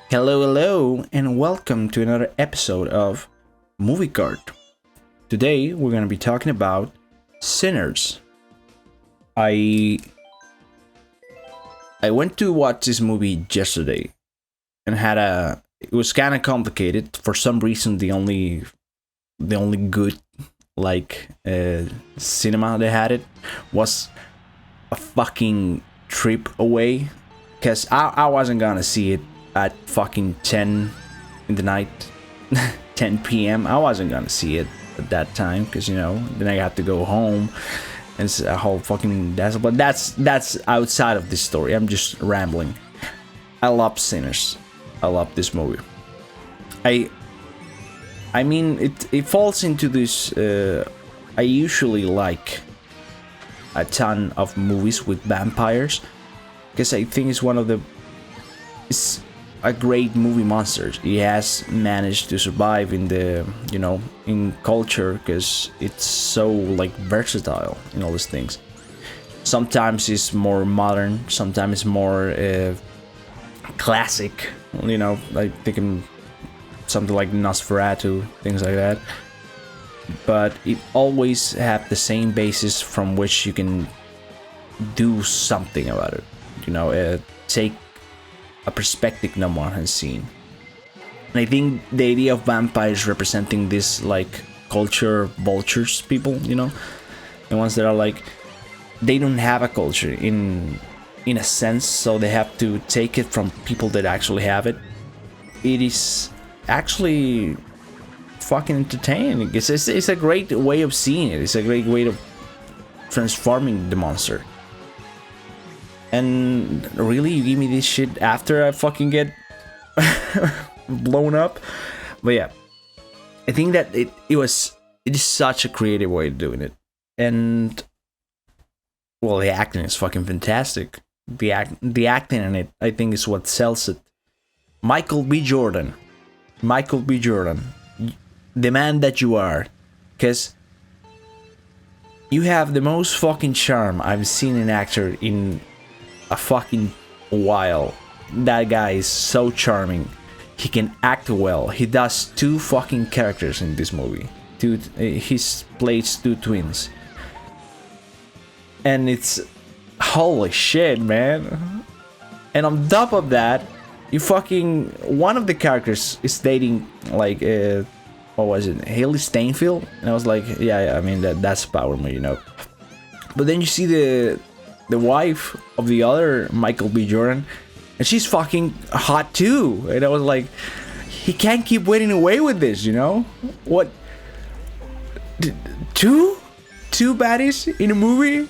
Hello, and welcome to another episode of Movie Kart. Today, we're going to be talking about Sinners. I went to watch this movie yesterday and it was kind of complicated. For some reason, the only good cinema they had it was a fucking trip away, because I wasn't gonna see it at fucking 10 in the night, 10 p.m. I wasn't gonna see it at that time, because then I had to go home and it's a whole fucking dazzle. But that's outside of this story. I'm just rambling. I love Sinners. I love this movie. I mean, it falls into this. I usually like a ton of movies with vampires, because I think it's a great movie monster. He has managed to survive in the in culture, because it's so versatile in all these things. Sometimes it's more modern, sometimes it's more classic. Like thinking something like Nosferatu, things like that. But it always have the same basis from which you can do something about it. Take a perspective no one has seen. And I think the idea of vampires representing this culture vultures people, the ones that are they don't have a culture in a sense, so they have to take it from people that actually have it. It is actually fucking entertaining. It's a great way of seeing it. It's a great way of transforming the monster. And really, you give me this shit after I fucking get blown up? But yeah, I think that it is such a creative way of doing it. And well, the acting is fucking fantastic. The acting in it, I think, is what sells it. Michael B. Jordan, the man that you are, because you have the most fucking charm I've seen an actor in a fucking while. That guy is so charming. He can act well. He does two fucking characters in this movie. He plays two twins, and it's holy shit, man. And on top of that, one of the characters is dating what was it, Haley Steinfeld, and I was like, yeah, I mean that's power move, But then you see the wife of the other Michael B. Jordan, and she's fucking hot too, and I was like, he can't keep getting away with this, What? Two baddies in a movie?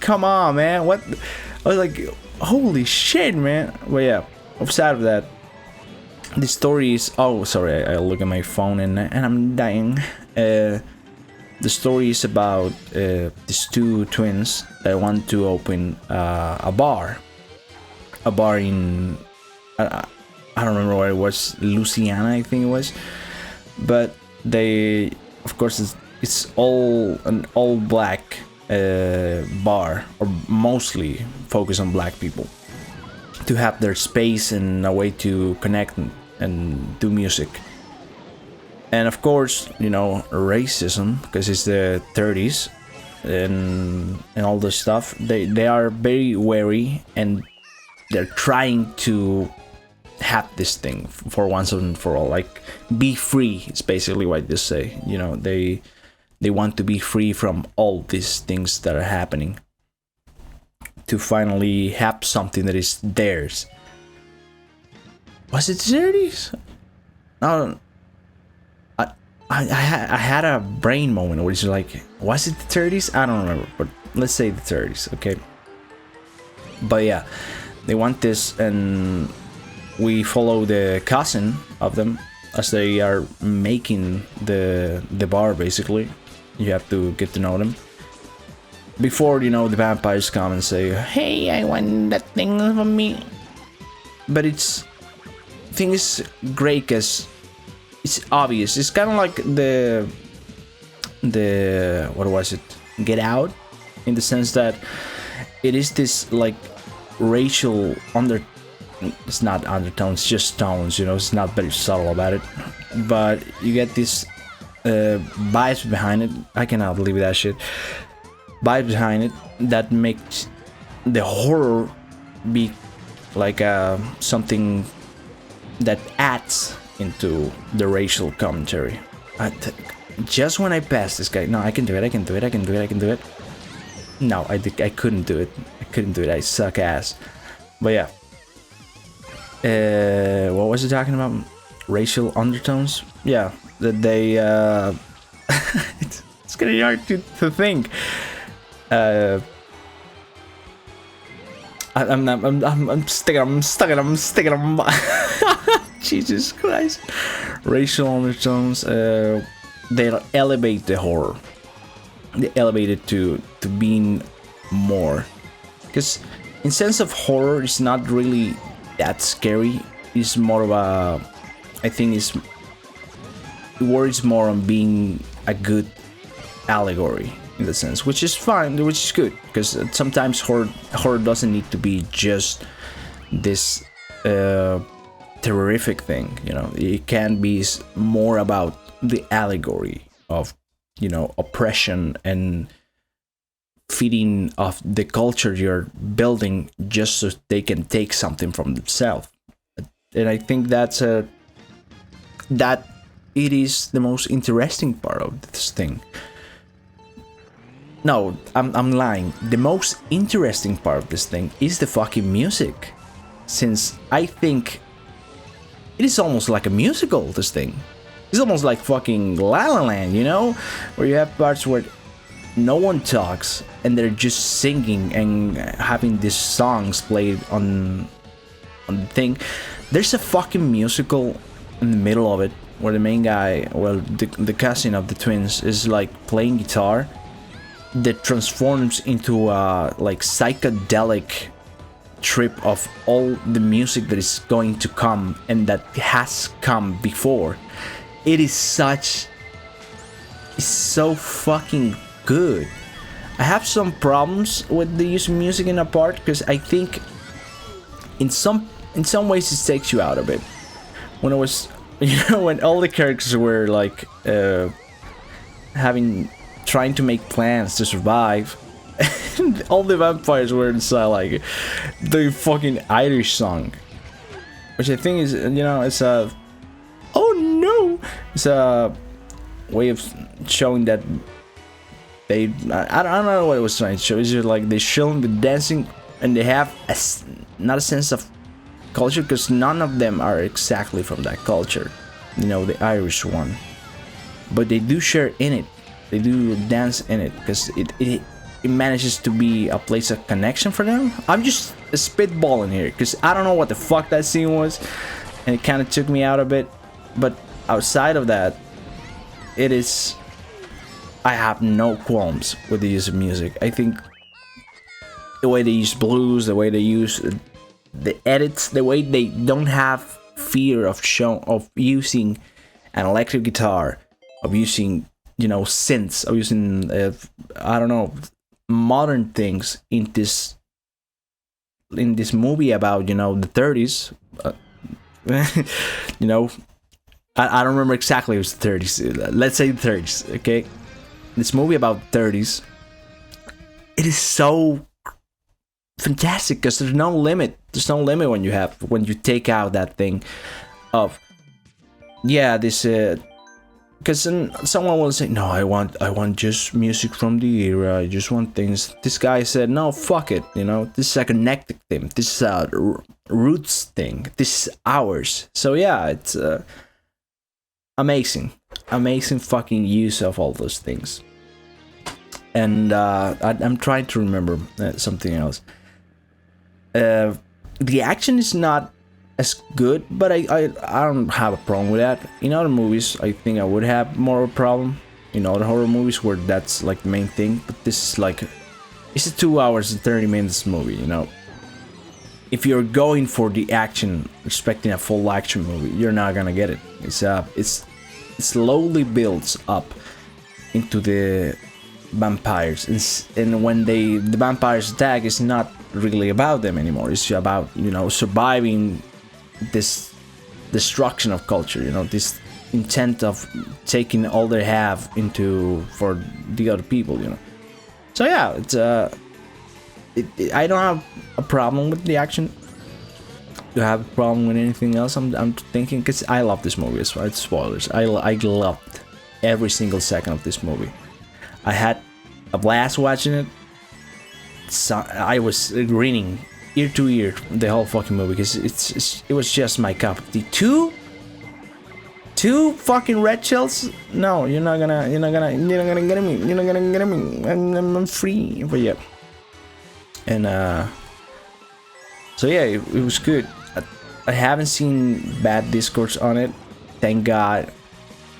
Come on, man. What? I was like, holy shit, man. But yeah, outside of that, the story is... Oh, sorry, I look at my phone and I'm dying. The story is about these two twins that want to open a bar. A bar in... I don't remember where it was. Louisiana, I think it was. But they... Of course, it's an all-black bar, or mostly focused on black people, to have their space and a way to connect and do music. And of course, racism, because it's the 30s and all this stuff. They are very wary, and they're trying to have this thing for once and for all, be free. It's basically what they say. They want to be free from all these things that are happening, to finally have something that is theirs. Was it the 30s? No, I had a brain moment where it's was it the 30s? I don't remember, but let's say the 30s, okay? But yeah, they want this, and we follow the cousin of them as they are making the bar, basically. You have to get to know them before the vampires come and say, hey, I want that thing from me. But thing is great, because it's obvious. It's kind of like the what was it, Get Out, in the sense that it is this racial it's not undertones, just tones, you know, it's not very subtle about it, but you get this vibes behind it. I cannot believe that shit. Vibes behind it that makes the horror be like something that adds into the racial commentary. Just when I pass this guy, no, I can do it, I can do it, I can do it, I can do it. No, I couldn't do it. I couldn't do it. I suck ass. But yeah. What was it talking about? Racial undertones? Yeah, that they it's getting hard to think. I'm sticking. Jesus Christ. Racial undertones. They elevate the horror. They elevate it to being more. Because in sense of horror, it's not really that scary. It's more of a, I think it worries more on being a good allegory in the sense, which is fine, which is good, because sometimes horror doesn't need to be just this terrific thing, you know. It can be more about the allegory of, you know, oppression and feeding of the culture you're building just so they can take something from themselves. And I think that it is the most interesting part of this thing. No, I'm lying. The most interesting part of this thing is the fucking music, since I think it is almost like a musical. This thing, it's almost like fucking La La Land, you know, where you have parts where no one talks and they're just singing and having these songs played on the thing. There's a fucking musical in the middle of it where the main guy, well, the cousin of the twins, is like playing guitar that transforms into a like psychedelic trip of all the music that is going to come and that has come before. It is it's so fucking good. I have some problems with the use of music in a part, because I think in some ways it takes you out of it. When it was, you know, when all the characters were like trying to make plans to survive, and all the vampires were inside like the fucking Irish song, which I think is, you know, it's a way of showing that I don't know what it was trying to show. It's just like they show the dancing, and they have not a sense of culture, because none of them are exactly from that culture, you know, the Irish one, but they do share in it. They do dance in it, because it manages to be a place of connection for them. I'm just spitballing here, because I don't know what the fuck that scene was, and it kind of took me out a bit. But outside of that, I have no qualms with the use of music. I think the way they use blues, the way they use the edits, the way they don't have fear of using an electric guitar, of using, you know, synths, of using I don't know, modern things in this movie about, you know, the 30s. You know, I don't remember exactly. It was the 30s. Let's say the 30s. Okay, this movie about 30s. It is so fantastic, because there's no limit. There's no limit when you take out that thing of, yeah, this. Because someone will say, no, I want just music from the era. I just want things. This guy said, no, fuck it. You know, this is a connected thing. This is a roots thing. This is ours. So yeah, it's amazing fucking use of all those things. And I'm trying to remember something else. The action is not as good, but I don't have a problem with that. In other movies, I think I would have more of a problem. In other horror movies where that's like the main thing. But this is like, it's a 2 hours and 30 minutes movie, you know. If you're going for the action, expecting a full action movie, you're not gonna get it. It slowly builds up into the vampires, and when the vampires attack, it's not really about them anymore. It's about, you know, surviving this destruction of culture, you know, this intent of taking all they have into for the other people, you know. So yeah, it's I don't have a problem with the action. Do I have a problem with anything else? I'm thinking, because I love this movie as well. It's spoilers. I loved every single second of this movie. I had a blast watching it. So I was grinning ear to ear the whole fucking movie, because it was just my cup of tea. Two fucking red shells? No, you're not gonna get me. You're not gonna get me. I'm free. But yeah, and so yeah, it was good. I haven't seen bad discourse on it, thank God.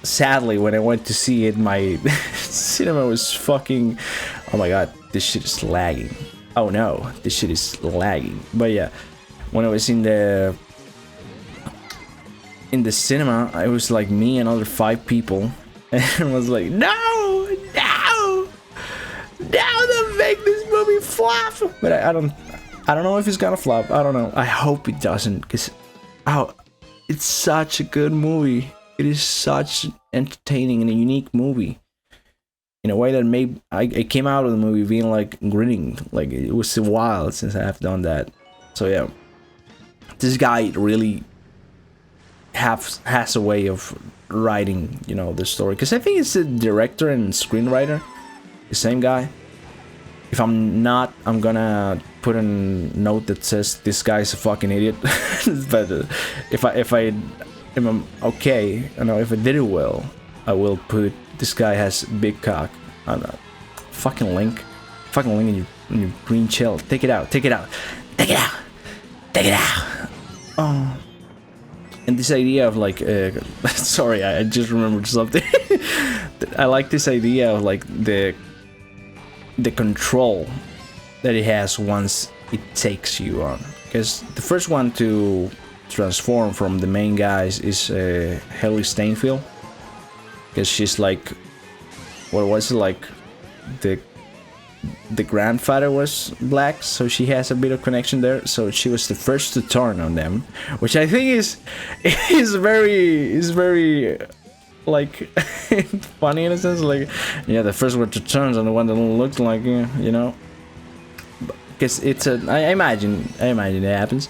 Sadly, when I went to see it, my cinema was fucking. Oh my God, this shit is lagging. Oh no, this shit is lagging. But yeah, when I was in the cinema, it was like me and other 5 people, and I was like, no, don't make this movie flop. But I don't know if it's gonna flop. I don't know. I hope it doesn't, because it's such a good movie. It is such entertaining and a unique movie, in a way that made I came out of the movie being like grinning, like it was a while since I have done that. So yeah, this guy really has a way of writing, you know, the story, because I think it's the director and screenwriter, the same guy. If I'm not, I'm gonna put a note that says this guy's a fucking idiot. But if I am okay, you know, if I did it well, I will put this guy has big cock on a fucking link in your green shell. Take it out. Oh. And this idea of like, sorry, I just remembered something. I like this idea of like the control that it has once it takes you on. Because the first one to transform from the main guys is Haley Steinfeld. Because she's like, what was it, like the grandfather was black, so she has a bit of connection there. So she was the first to turn on them, which I think is very like funny in a sense. Like, yeah, the first one to turn on the one that looked like, you know, because it's I imagine it happens.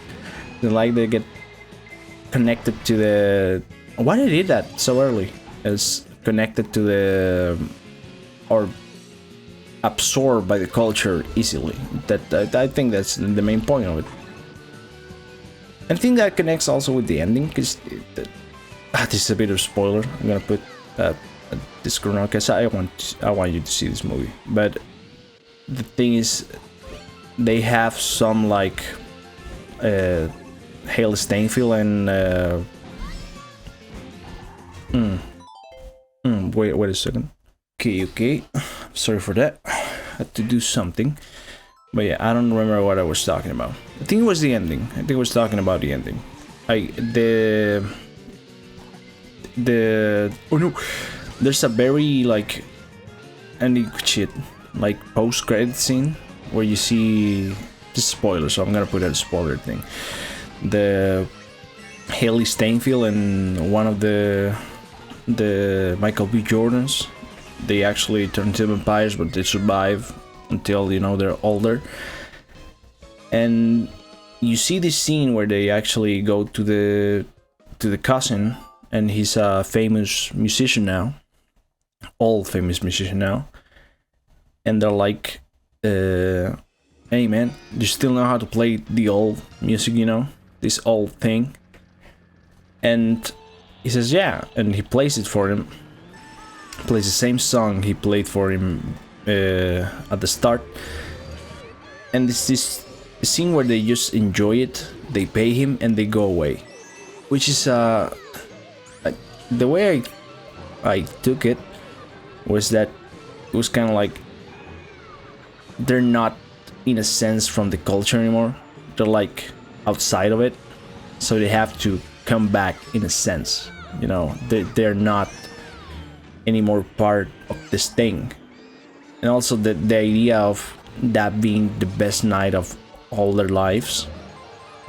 Like they get connected to the. Why they did that so early? Is connected to the or absorbed by the culture easily. That I think that's the main point of it. I think that connects also with the ending, because this is a bit of a spoiler. I'm gonna put this corner because I want you to see this movie. But the thing is, they have some like Haley Steinfeld and wait a second. Okay. Sorry for that. Had to do something. But yeah, I don't remember what I was talking about. I think it was the ending. I think I was talking about the ending. Oh no, there's a very like like post-credit scene where you see this spoiler, so I'm gonna put a spoiler thing. The Haley Steinfeld and one of the Michael B. Jordans, they actually turn into vampires, but they survive until, you know, they're older. And you see this scene where they actually go to the cousin, and he's a famous musician now, old famous musician now, and they're like, hey man, you still know how to play the old music, you know, this old thing? And he says yeah, and he plays it for him. Plays the same song he played for him at the start. And it's this scene where they just enjoy it, they pay him, and they go away. Which is the way I took it was that it was kind of like they're not, in a sense, from the culture anymore. They're like outside of it, so they have to come back in a sense. You know, they're not anymore part of this thing. And also the idea of that being the best night of all their lives.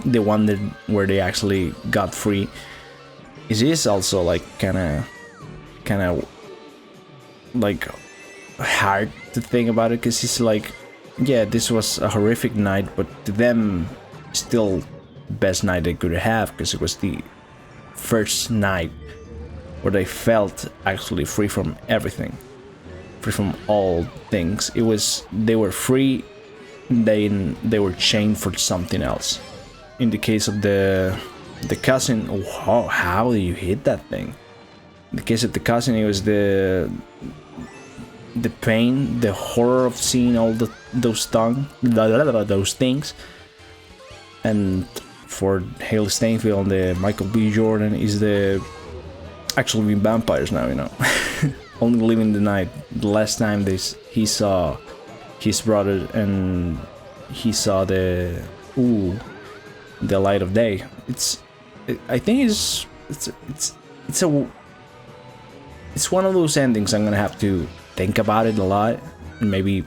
The one that where they actually got free. It is also like kind of like hard to think about it, because it's like, yeah, this was a horrific night, but to them, still best night they could have, because it was the first night where they felt actually free from everything, free from all things. It was, they were free, then they were chained for something else. In the case of the cousin, oh, how do you hit that thing? In the case of the cousin, it was the pain, the horror of seeing all those things. And for Haley Steinfeld and the Michael B. Jordan is the actually being vampires now, you know. Only living the night. The last time he saw his brother and he saw the light of day. I think it's one of those endings I'm gonna have to think about it a lot and maybe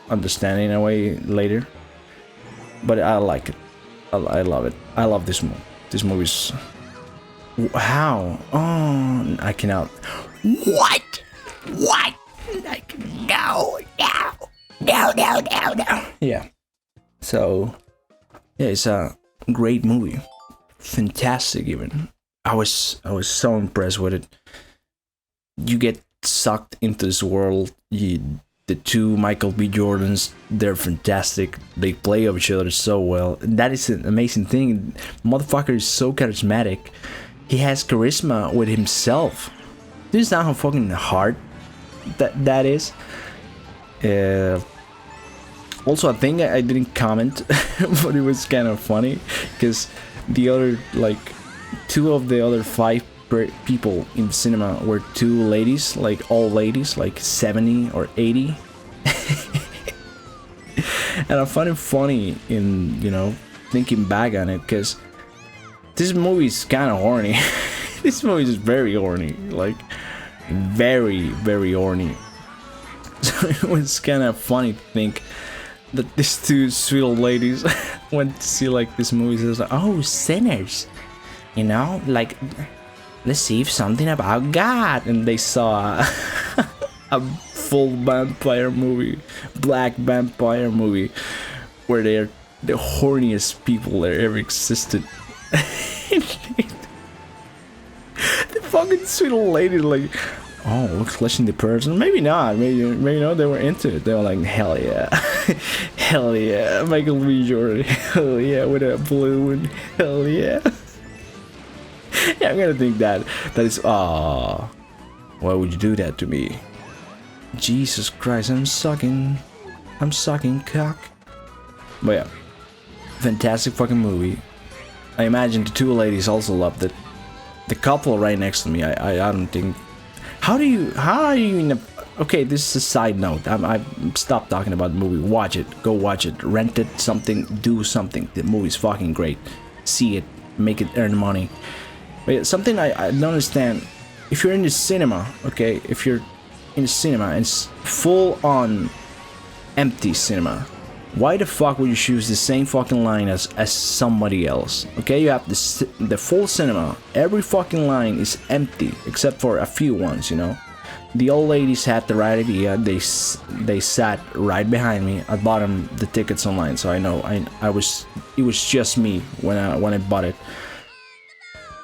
understand it in a way later. But I like it. I love it. I love this movie. This movie's... How? Oh, I cannot... What? I can... No. Yeah. So, yeah, it's a great movie. Fantastic, even. I was so impressed with it. You get sucked into this world. The two Michael B. Jordans, they're fantastic. They play off each other so well. That is an amazing thing. Motherfucker is so charismatic. He has charisma with himself. This is not how fucking hard that is. Also, a thing I didn't comment, but it was kind of funny, because the other, like, two of the other five people in the cinema were two ladies, like all ladies, like 70 or 80. And I find it funny in, you know, thinking back on it, because this movie is kind of horny. This movie is very horny, like very, very horny. So it was kind of funny to think that these two sweet old ladies went to see like this movie. So it was like, oh, sinners, you know, like, let's see if something about God. And they saw a full vampire movie, black vampire movie, where they're the horniest people that ever existed. The fucking sweet old lady, like, oh, we're clutching the person. Maybe not. Maybe you know, they were into it. They were like, hell yeah. Hell yeah. Michael B. Jordan. Hell yeah. With a balloon. Hell yeah. Yeah, I'm gonna think that is, why would you do that to me? Jesus Christ, I'm sucking cock. But yeah, fantastic fucking movie. I imagine the two ladies also loved it. The couple right next to me, I don't think. How are you in a... Okay, this is a side note. I stopped talking about the movie. Watch it. Go watch it. Rent it. Something. Do something. The movie's fucking great. See it. Make it earn money. But yeah, something I don't understand. If you're in the cinema, okay? If you're in the cinema and it's full on empty cinema, why the fuck would you choose the same fucking line as somebody else? Okay, you have the full cinema. Every fucking line is empty except for a few ones, you know. The old ladies had the right idea. They sat right behind me. I bought them the tickets online, so I know it was just me when I bought it.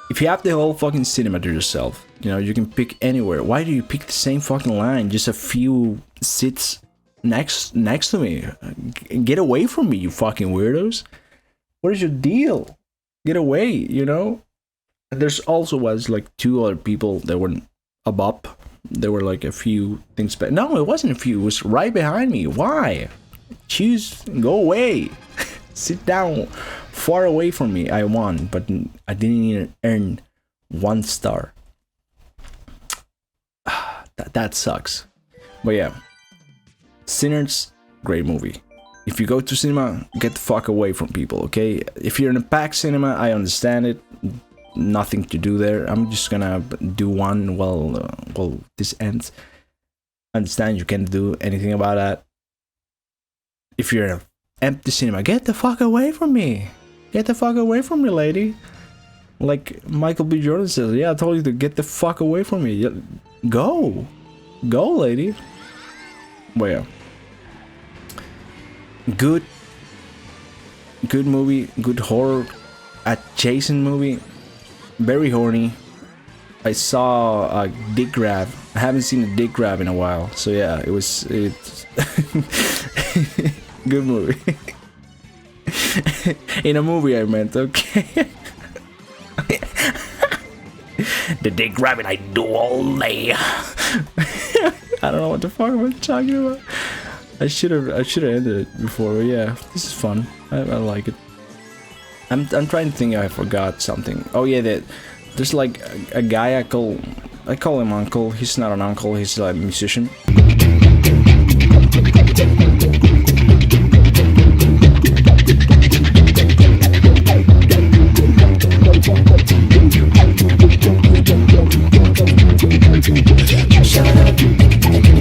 If you have the whole fucking cinema to yourself, you know, you can pick anywhere. Why do you pick the same fucking line? Just a few seats next to me. Get away from me, you fucking weirdos. What is your deal? Get away, you know. And there's also was like two other people that were above. There were like a few things back. No, it wasn't a few. It was right behind me. Why? Choose. Go away. Sit down. Far away from me. I won, but I didn't even earn 1 star. That sucks. But yeah. Sinners, great movie. If you go to cinema, get the fuck away from people, okay? If you're in a packed cinema, I understand it. Nothing to do there. I'm just gonna do one while this ends. I understand you can't do anything about that. If you're in a empty cinema. Get the fuck away from me. Get the fuck away from me, lady. Like Michael B. Jordan says, yeah, I told you to get the fuck away from me. Go. Go, lady. Well, yeah. Good movie, good horror adjacent movie. Very horny. I saw a dick grab. I haven't seen a dick grab in a while. So yeah, it's good movie. In a movie I meant, okay. The dick grabbing I do all day. I don't know what the fuck am I talking about. I should have ended it before, but yeah, this is fun. I like it. I'm trying to think if I forgot something. Oh yeah, there's like a guy I call him uncle. He's not an uncle, he's like a musician. Shut up.